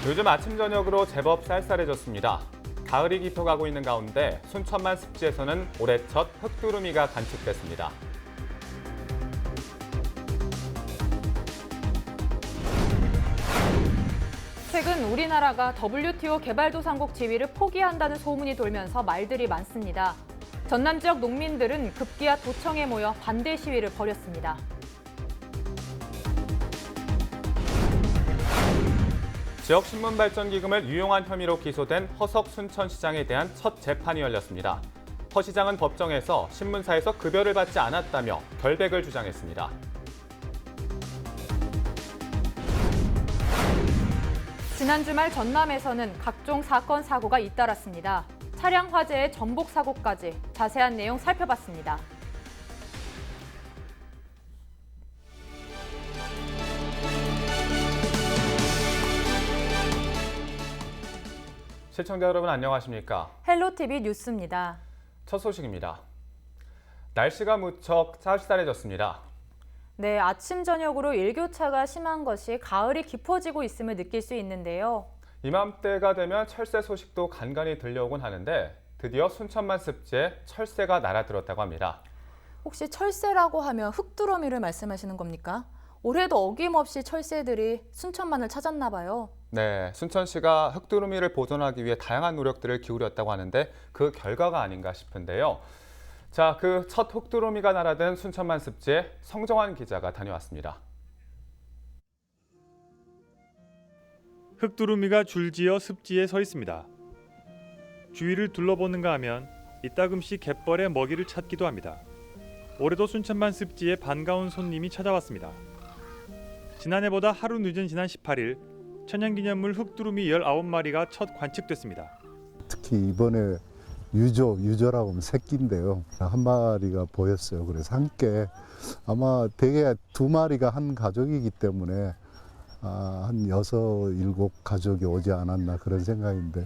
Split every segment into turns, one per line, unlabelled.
요즘 아침 저녁으로 제법 쌀쌀해졌습니다. 가을이 깊어가고 있는 가운데 순천만 습지에서는 올해 첫 흑두루미가 관측됐습니다.
최근 우리나라가 WTO 개발도상국 지위를 포기한다는 소문이 돌면서 말들이 많습니다. 전남 지역 농민들은 급기야 도청에 모여 반대 시위를 벌였습니다.
지역신문발전기금을 유용한 혐의로 기소된 허석 순천시장에 대한 첫 재판이 열렸습니다. 허 시장은 법정에서 신문사에서 급여를 받지 않았다며 결백을 주장했습니다.
지난 주말 전남에서는 각종 사건, 사고가 잇따랐습니다. 차량 화재에 전복 사고까지 자세한 내용 살펴봤습니다.
시청자 여러분 안녕하십니까?
헬로티비 뉴스입니다.
첫 소식입니다. 날씨가 무척 쌀쌀해졌습니다.
네, 아침 저녁으로 일교차가 심한 것이 가을이 깊어지고 있음을 느낄 수 있는데요.
이맘때가 되면 철새 소식도 간간히 들려오곤 하는데 드디어 순천만 습지에 철새가 날아들었다고 합니다.
혹시 철새라고 하면 흑두루미를 말씀하시는 겁니까? 올해도 어김없이 철새들이 순천만을 찾았나 봐요.
네, 순천시가 흑두루미를 보존하기 위해 다양한 노력들을 기울였다고 하는데 그 결과가 아닌가 싶은데요. 자, 그 첫 흑두루미가 날아든 순천만 습지에 성정환 기자가 다녀왔습니다.
흑두루미가 줄지어 습지에 서 있습니다. 주위를 둘러보는가 하면 이따금씩 갯벌에 먹이를 찾기도 합니다. 올해도 순천만 습지에 반가운 손님이 찾아왔습니다. 지난해보다 하루 늦은 지난 18일 천연기념물 흑두루미 19마리가 첫 관측됐습니다.
특히 이번에 유저라고 하면 새끼인데요. 한 마리가 보였어요. 그래서 함께 아마 대개 두 마리가 한 가족이기 때문에 한 6, 7 가족이 오지 않았나 그런 생각인데.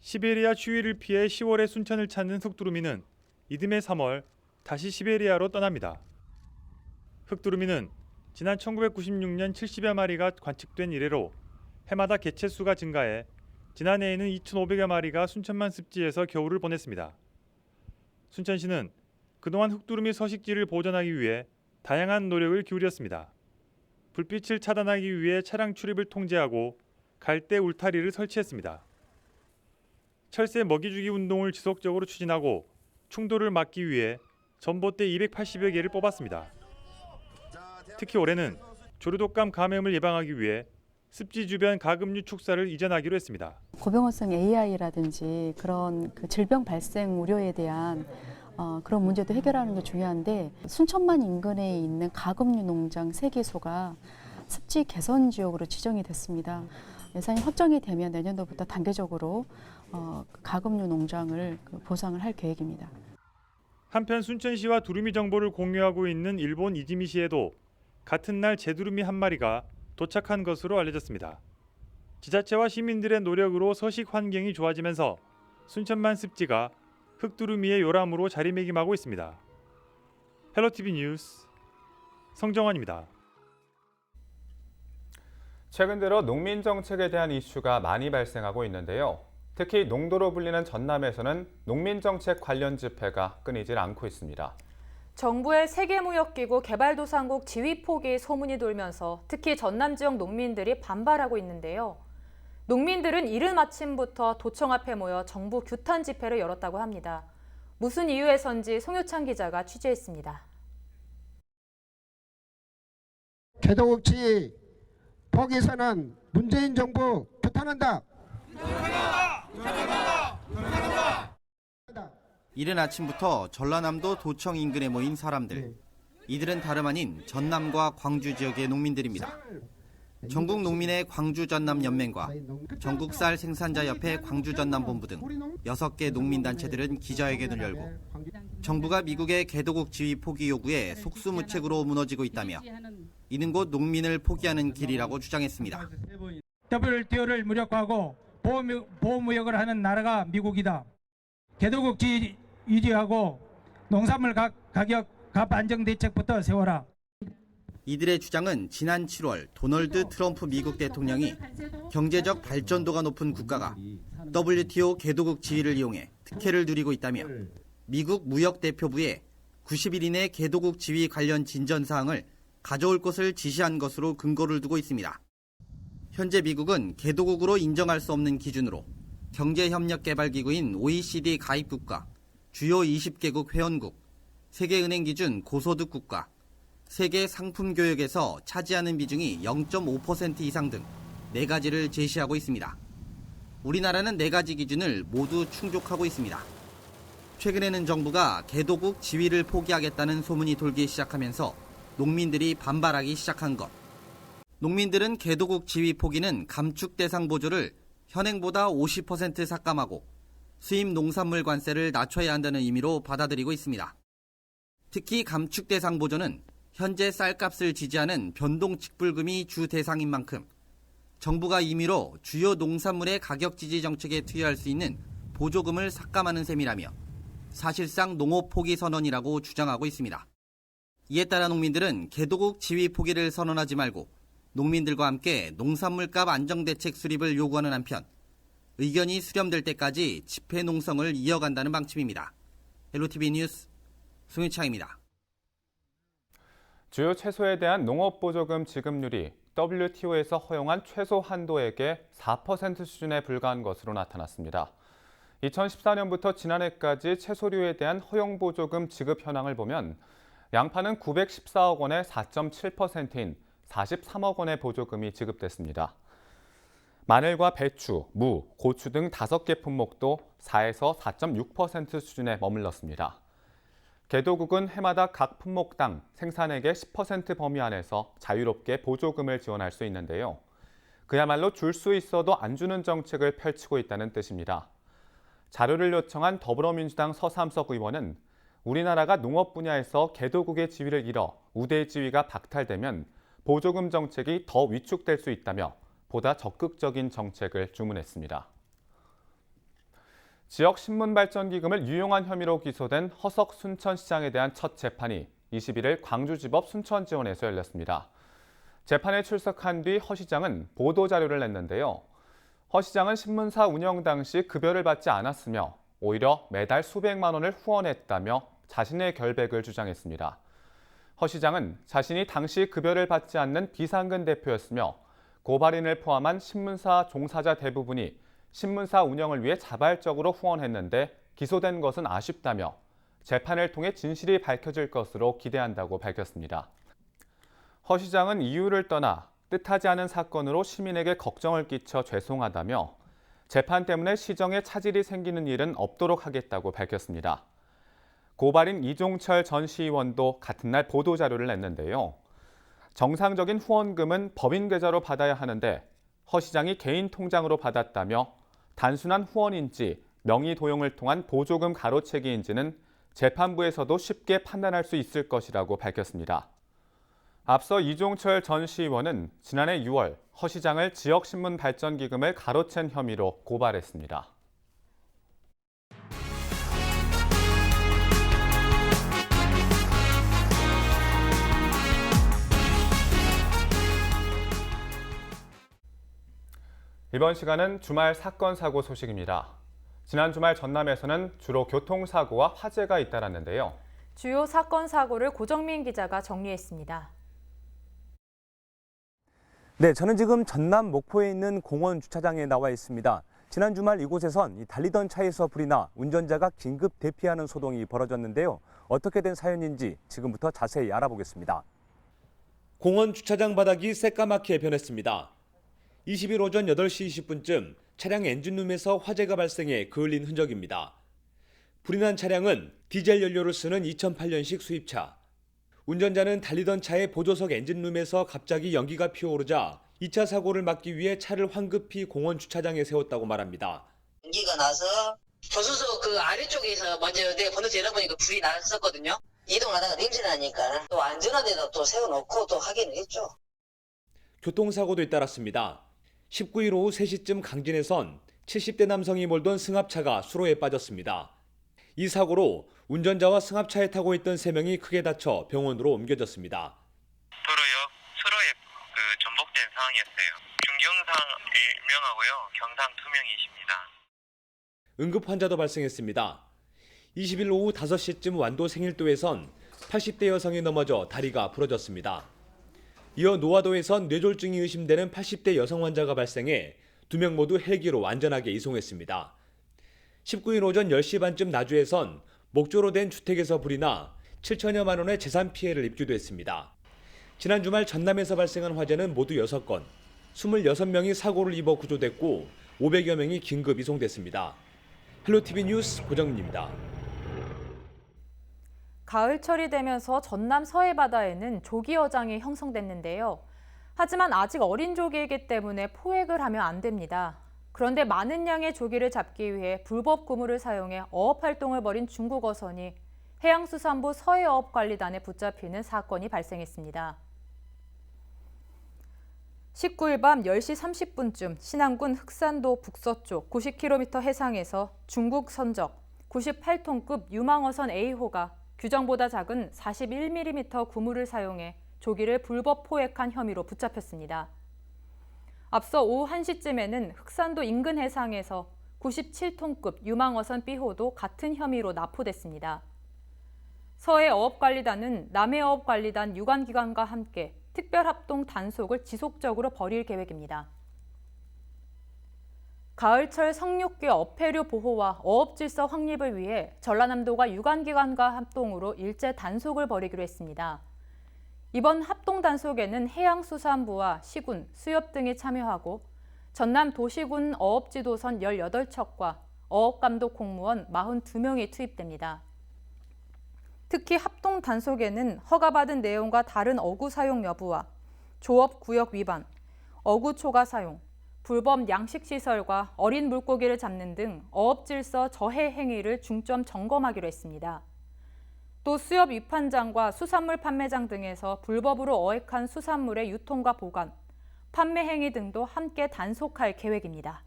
시베리아 추위를 피해 10월에 순천을 찾는 흑두루미는 이듬해 3월 다시 시베리아로 떠납니다. 흑두루미는 지난 1996년 70여 마리가 관측된 이래로 해마다 개체수가 증가해 지난해에는 2,500여 마리가 순천만 습지에서 겨울을 보냈습니다. 순천시는 그동안 흑두루미 서식지를 보존하기 위해 다양한 노력을 기울였습니다. 불빛을 차단하기 위해 차량 출입을 통제하고 갈대 울타리를 설치했습니다. 철새 먹이주기 운동을 지속적으로 추진하고 충돌을 막기 위해 전봇대 280여 개를 뽑았습니다. 특히 올해는 조류독감 감염을 예방하기 위해 습지 주변 가금류 축사를 이전하기로 했습니다.
고병원성 AI라든지 그런 질병 발생 우려에 대한 그런 문제도 해결하는 게 중요한데 순천만 인근에 있는 가금류 농장 3개소가 습지 개선 지역으로 지정이 됐습니다. 예산이 확정이 되면 내년도부터 단계적으로 가금류 농장을 보상을 할 계획입니다.
한편 순천시와 두루미 정보를 공유하고 있는 일본 이지미시에도 같은 날 제두루미 한 마리가 도착한 것으로 알려졌습니다. 지자체와 시민들의 노력으로 서식 환경이 좋아지면서 순천만 습지가 흑두루미의 요람으로 자리매김하고 있습니다. 헬로티비 뉴스 성정환입니다.
최근 들어 농민 정책에 대한 이슈가 많이 발생하고 있는데요. 특히 농도로 불리는 전남에서는 농민 정책 관련 집회가 끊이질 않고 있습니다.
정부의 세계무역기구 개발도상국 지위 포기 소문이 돌면서 특히 전남 지역 농민들이 반발하고 있는데요. 농민들은 이른 아침부터 도청 앞에 모여 정부 규탄 집회를 열었다고 합니다. 무슨 이유에선지 송효창 기자가 취재했습니다.
개도국 지위 포기선언 문재인 정부 규탄한다.
이른 아침부터 전라남도 도청 인근에 모인 사람들. 이들은 다름 아닌 전남과 광주 지역의 농민들입니다. 전국 농민의 광주전남연맹과 전국쌀 생산자협회 광주전남본부 등 6개 농민단체들은 기자회견을 열고 정부가 미국의 개도국 지위 포기 요구에 속수무책으로 무너지고 있다며 이는 곧 농민을 포기하는 길이라고 주장했습니다.
WTO를 무력화하고 보호무역을 하는 나라가 미국이다. 개도국 지위 유지하고 농산물 가격 값 안정 대책부터 세워라.
이들의 주장은 지난 7월 도널드 트럼프 미국 대통령이 경제적 발전도가 높은 국가가 WTO 개도국 지위를 이용해 특혜를 누리고 있다며 미국 무역대표부에 90일 이내 개도국 지위 관련 진전사항을 가져올 것을 지시한 것으로 근거를 두고 있습니다. 현재 미국은 개도국으로 인정할 수 없는 기준으로 경제협력개발기구인 OECD 가입국가, 주요 20개국 회원국, 세계은행 기준 고소득 국가, 세계 상품 교역에서 차지하는 비중이 0.5% 이상 등 4가지를 제시하고 있습니다. 우리나라는 4가지 기준을 모두 충족하고 있습니다. 최근에는 정부가 개도국 지위를 포기하겠다는 소문이 돌기 시작하면서 농민들이 반발하기 시작한 것. 농민들은 개도국 지위 포기는 감축 대상 보조를 현행보다 50% 삭감하고 수입 농산물 관세를 낮춰야 한다는 의미로 받아들이고 있습니다. 특히 감축 대상 보조는 현재 쌀값을 지지하는 변동직불금이 주 대상인 만큼 정부가 임의로 주요 농산물의 가격 지지 정책에 투여할 수 있는 보조금을 삭감하는 셈이라며 사실상 농업 포기 선언이라고 주장하고 있습니다. 이에 따라 농민들은 개도국 지위 포기를 선언하지 말고 농민들과 함께 농산물값 안정대책 수립을 요구하는 한편 의견이 수렴될 때까지 집회 농성을 이어간다는 방침입니다. LOTV 뉴스 송유창입니다.
주요 채소에 대한 농업보조금 지급률이 WTO에서 허용한 최소 한도액의 4% 수준에 불과한 것으로 나타났습니다. 2014년부터 지난해까지 채소류에 대한 허용보조금 지급 현황을 보면 양파는 914억 원의 4.7%인 43억 원의 보조금이 지급됐습니다. 마늘과 배추, 무, 고추 등 5개 품목도 4에서 4.6% 수준에 머물렀습니다. 개도국은 해마다 각 품목당 생산액의 10% 범위 안에서 자유롭게 보조금을 지원할 수 있는데요. 그야말로 줄 수 있어도 안 주는 정책을 펼치고 있다는 뜻입니다. 자료를 요청한 더불어민주당 서삼석 의원은 우리나라가 농업 분야에서 개도국의 지위를 잃어 우대 지위가 박탈되면 보조금 정책이 더 위축될 수 있다며 보다 적극적인 정책을 주문했습니다. 지역 신문 발전 기금을 유용한 혐의로 기소된 허석 순천시장에 대한 첫 재판이 21일 광주지법 순천지원에서 열렸습니다. 재판에 출석한 뒤 허 시장은 보도자료를 냈는데요. 허 시장은 신문사 운영 당시 급여를 받지 않았으며 오히려 매달 수백만 원을 후원했다며 자신의 결백을 주장했습니다. 허 시장은 자신이 당시 급여를 받지 않는 비상근 대표였으며 고발인을 포함한 신문사 종사자 대부분이 신문사 운영을 위해 자발적으로 후원했는데 기소된 것은 아쉽다며 재판을 통해 진실이 밝혀질 것으로 기대한다고 밝혔습니다. 허 시장은 이유를 떠나 뜻하지 않은 사건으로 시민에게 걱정을 끼쳐 죄송하다며 재판 때문에 시정에 차질이 생기는 일은 없도록 하겠다고 밝혔습니다. 고발인 이종철 전 시의원도 같은 날 보도자료를 냈는데요. 정상적인 후원금은 법인 계좌로 받아야 하는데 허 시장이 개인 통장으로 받았다며 단순한 후원인지 명의 도용을 통한 보조금 가로채기인지는 재판부에서도 쉽게 판단할 수 있을 것이라고 밝혔습니다. 앞서 이종철 전 시의원은 지난해 6월 허 시장을 지역신문 발전기금을 가로챈 혐의로 고발했습니다. 이번 시간은 주말 사건 사고 소식입니다. 지난 주말 전남에서는 주로 교통사고와 화재가 잇따랐는데요.
주요 사건 사고를 고정민 기자가 정리했습니다.
네, 저는 지금 전남 목포에 있는 공원 주차장에 나와 있습니다. 지난 주말 이곳에선 달리던 차에서 불이 나 운전자가 긴급 대피하는 소동이 벌어졌는데요. 어떻게 된 사연인지 지금부터 자세히 알아보겠습니다. 공원 주차장 바닥이 새까맣게 변했습니다. 20일 오전 8시 20분쯤 차량 엔진룸에서 화재가 발생해 그을린 흔적입니다. 불이 난 차량은 디젤 연료를 쓰는 2008년식 수입차. 운전자는 달리던 차의 보조석 엔진룸에서 갑자기 연기가 피어오르자 2차 사고를 막기 위해 차를 황급히 공원 주차장에 세웠다고 말합니다.
연기가 나서 조수석 그 아래쪽에서 먼저 내 번호지 열어보니까 불이 났었거든요. 이동하다가 냄새 나니까 또 안전한 데다 또 세워놓고 또 확인을 했죠.
교통사고도 잇따랐습니다. 19일 오후 3시쯤 강진에선 70대 남성이 몰던 승합차가 수로에 빠졌습니다. 이 사고로 운전자와 승합차에 타고 있던 3명이 크게 다쳐 병원으로 옮겨졌습니다.
도로 상황이었어요. 중경상 일명하고요. 경상 2명이십니다.
응급 환자도 발생했습니다. 20일 오후 5시쯤 완도 생일도에선 80대 여성이 넘어져 다리가 부러졌습니다. 이어 노화도에선 뇌졸중이 의심되는 80대 여성 환자가 발생해 2명 모두 헬기로 안전하게 이송했습니다. 19일 오전 10시 반쯤 나주에선 목조로 된 주택에서 불이 나 7천여만 원의 재산 피해를 입기도 했습니다. 지난 주말 전남에서 발생한 화재는 모두 6건, 26명이 사고를 입어 구조됐고 500여 명이 긴급 이송됐습니다. 헬로티비 뉴스 고정민입니다.
가을철이 되면서 전남 서해 바다에는 조기어장이 형성됐는데요. 하지만 아직 어린 조기이기 때문에 포획을 하면 안 됩니다. 그런데 많은 양의 조기를 잡기 위해 불법 그물을 사용해 어업 활동을 벌인 중국 어선이 해양수산부 서해어업관리단에 붙잡히는 사건이 발생했습니다. 19일 밤 10시 30분쯤 신안군 흑산도 북서쪽 90km 해상에서 중국 선적 98톤급 유망어선 A호가 규정보다 작은 41mm 구물을 사용해 조기를 불법 포획한 혐의로 붙잡혔습니다. 앞서 오후 1시쯤에는 흑산도 인근 해상에서 97톤급 유망어선 B호도 같은 혐의로 납포됐습니다. 서해어업관리단은 남해어업관리단 유관기관과 함께 특별합동 단속을 지속적으로 벌일 계획입니다. 가을철 성육괴 어패류 보호와 어업질서 확립을 위해 전라남도가 유관기관과 합동으로 일제 단속을 벌이기로 했습니다. 이번 합동 단속에는 해양수산부와 시군, 수협 등이 참여하고 전남 도시군 어업지도선 18척과 어업감독 공무원 42명이 투입됩니다. 특히 합동 단속에는 허가받은 내용과 다른 어구 사용 여부와 조업구역 위반, 어구 초과 사용, 불법 양식시설과 어린 물고기를 잡는 등 어업질서 저해 행위를 중점 점검하기로 했습니다. 또 수협 위판장과 수산물 판매장 등에서 불법으로 어획한 수산물의 유통과 보관, 판매 행위 등도 함께 단속할 계획입니다.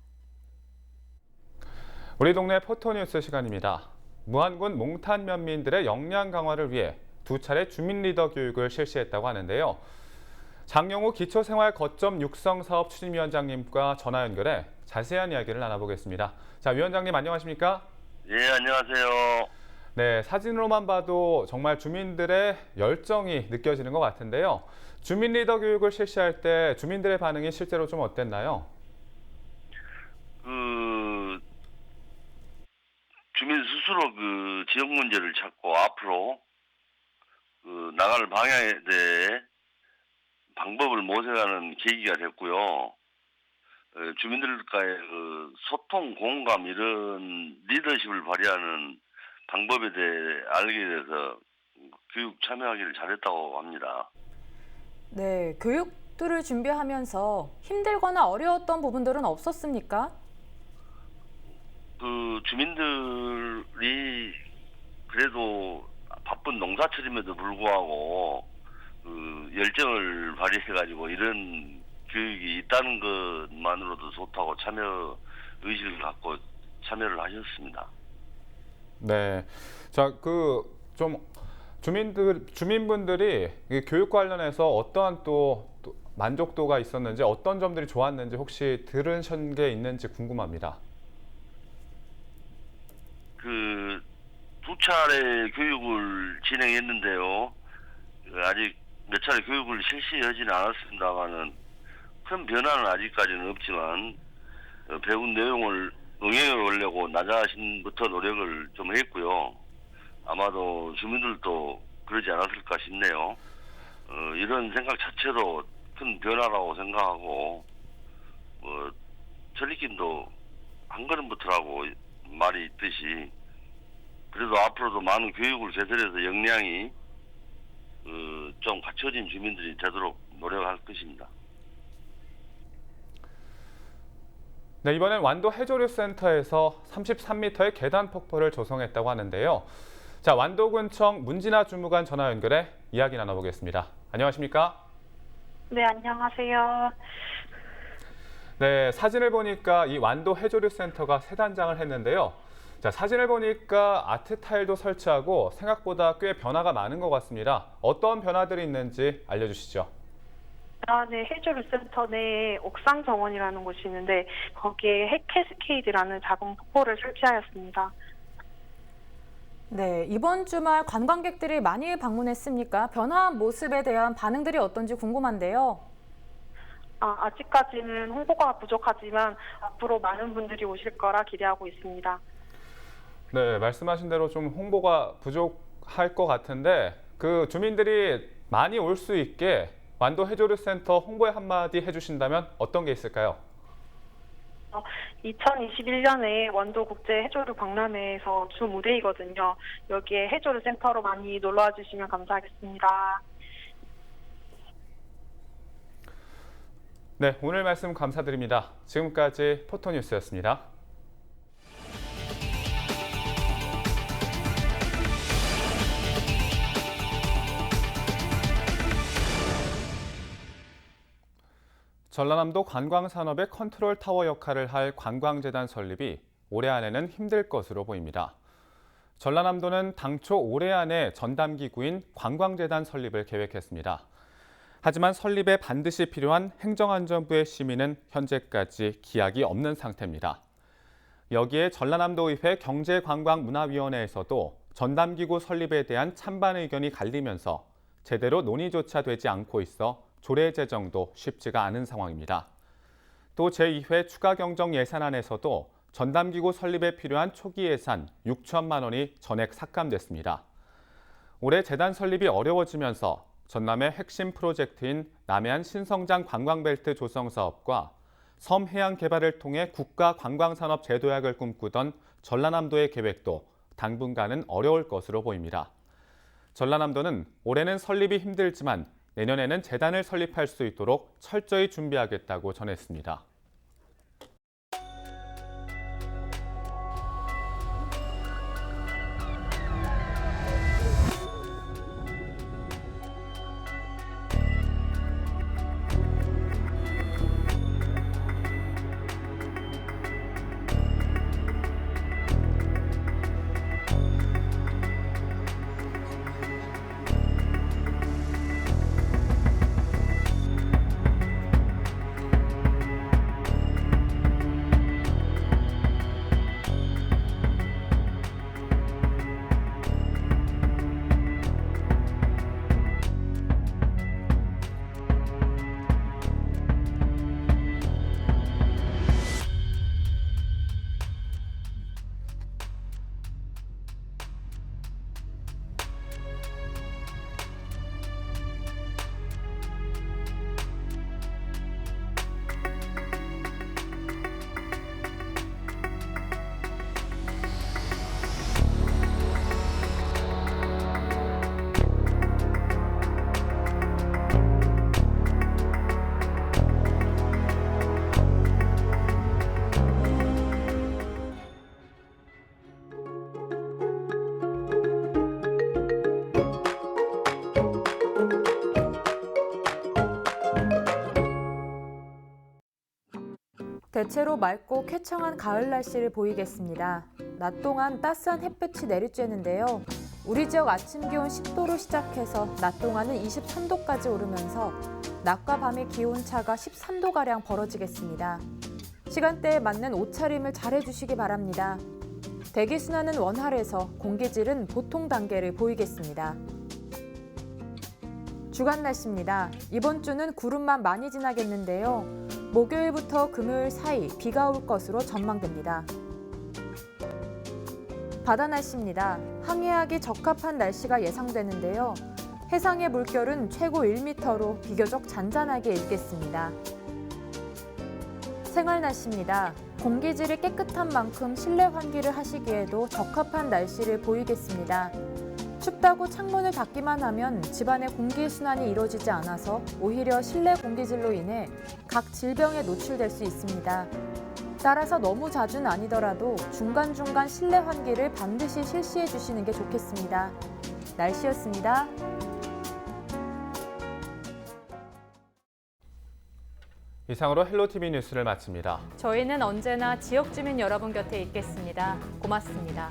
우리 동네 포토뉴스 시간입니다. 무안군 몽탄 면민들의 역량 강화를 위해 2차례 주민 리더 교육을 실시했다고 하는데요. 장영우 기초생활 거점 육성 사업 추진위원장님과 전화 연결해 자세한 이야기를 나눠보겠습니다. 자, 위원장님 안녕하십니까?
예, 안녕하세요.
네, 사진으로만 봐도 정말 주민들의 열정이 느껴지는 것 같은데요. 주민 리더 교육을 실시할 때 주민들의 반응이 실제로 좀 어땠나요?
주민 스스로 지역 문제를 찾고 앞으로 나갈 방향에 대해 방법을 모색하는 계기가 됐고요. 주민들과의 소통, 공감 이런 리더십을 발휘하는 방법에 대해 알게 돼서 교육 참여하기를 잘했다고 합니다.
네, 교육들을 준비하면서 힘들거나 어려웠던 부분들은 없었습니까?
주민들이 그래도 바쁜 농사철임에도 불구하고 열정을 발휘해가지고 이런 교육이 있다는 것만으로도 좋다고 참여 의식을 갖고 참여를 하셨습니다.
네, 자, 주민분들이 이 교육 관련해서 어떠한 또 만족도가 있었는지, 어떤 점들이 좋았는지 혹시 들으신 게 있는지 궁금합니다.
2차례 교육을 진행했는데요. 아직 몇 차례 교육을 실시하지는 않았습니다만은 큰 변화는 아직까지는 없지만 배운 내용을 응용해 보려고 낮아신부터 노력을 좀 했고요. 아마도 주민들도 그러지 않았을까 싶네요. 이런 생각 자체도 큰 변화라고 생각하고 전리길도 한 걸음부터라고 말이 있듯이 그래도 앞으로도 많은 교육을 개설해서 역량이 좀 갖춰진 주민들이 되도록 노력할 것입니다.
네, 이번엔 완도 해조류센터에서 33m의 계단 폭포를 조성했다고 하는데요. 자, 완도군청 문진아 주무관 전화 연결해 이야기 나눠보겠습니다. 안녕하십니까?
네, 안녕하세요.
네, 사진을 보니까 이 완도 해조류센터가 새 단장을 했는데요. 자, 사진을 보니까 아트 타일도 설치하고 생각보다 꽤 변화가 많은 것 같습니다. 어떤 변화들이 있는지 알려주시죠.
네, 해조류 센터 내 옥상 정원이라는 곳이 있는데 거기에 핵캐스케이드라는 자동 폭포를 설치하였습니다.
네, 이번 주말 관광객들이 많이 방문했습니까? 변화한 모습에 대한 반응들이 어떤지 궁금한데요.
아직까지는 홍보가 부족하지만 앞으로 많은 분들이 오실 거라 기대하고 있습니다.
네, 말씀하신 대로 좀 홍보가 부족할 것 같은데 그 주민들이 많이 올 수 있게 완도 해조류센터 홍보에 한마디 해주신다면 어떤 게 있을까요?
2021년에 완도 국제 해조류 박람회에서 주 무대이거든요. 여기에 해조류 센터로 많이 놀러와 주시면 감사하겠습니다.
네, 오늘 말씀 감사드립니다. 지금까지 포토뉴스였습니다. 전라남도 관광산업의 컨트롤 타워 역할을 할 관광재단 설립이 올해 안에는 힘들 것으로 보입니다. 전라남도는 당초 올해 안에 전담기구인 관광재단 설립을 계획했습니다. 하지만 설립에 반드시 필요한 행정안전부의 심의는 현재까지 기약이 없는 상태입니다. 여기에 전라남도의회 경제관광문화위원회에서도 전담기구 설립에 대한 찬반 의견이 갈리면서 제대로 논의조차 되지 않고 있어 조례 제정도 쉽지가 않은 상황입니다. 또 제2회 추가경정 예산안에서도 전담기구 설립에 필요한 초기 예산 6천만 원이 전액 삭감됐습니다. 올해 재단 설립이 어려워지면서 전남의 핵심 프로젝트인 남해안 신성장 관광벨트 조성 사업과 섬 해양 개발을 통해 국가 관광산업 제도약을 꿈꾸던 전라남도의 계획도 당분간은 어려울 것으로 보입니다. 전라남도는 올해는 설립이 힘들지만 내년에는 재단을 설립할 수 있도록 철저히 준비하겠다고 전했습니다.
대체로 맑고 쾌청한 가을 날씨를 보이겠습니다. 낮 동안 따스한 햇볕이 내리쬐는데요. 우리 지역 아침 기온 10도로 시작해서 낮 동안은 23도까지 오르면서 낮과 밤의 기온차가 13도가량 벌어지겠습니다. 시간대에 맞는 옷차림을 잘 해주시기 바랍니다. 대기순환은 원활해서 공기질은 보통 단계를 보이겠습니다. 주간 날씨입니다. 이번 주는 구름만 많이 지나겠는데요. 목요일부터 금요일 사이 비가 올 것으로 전망됩니다. 바다 날씨입니다. 항해하기 적합한 날씨가 예상되는데요. 해상의 물결은 최고 1m로 비교적 잔잔하게 일겠습니다. 생활 날씨입니다. 공기질이 깨끗한 만큼 실내 환기를 하시기에도 적합한 날씨를 보이겠습니다. 춥다고 창문을 닫기만 하면 집안의 공기순환이 이루어지지 않아서 오히려 실내 공기질로 인해 각 질병에 노출될 수 있습니다. 따라서 너무 자주는 아니더라도 중간중간 실내 환기를 반드시 실시해 주시는 게 좋겠습니다. 날씨였습니다.
이상으로 헬로티비 뉴스를 마칩니다.
저희는 언제나 지역 주민 여러분 곁에 있겠습니다. 고맙습니다.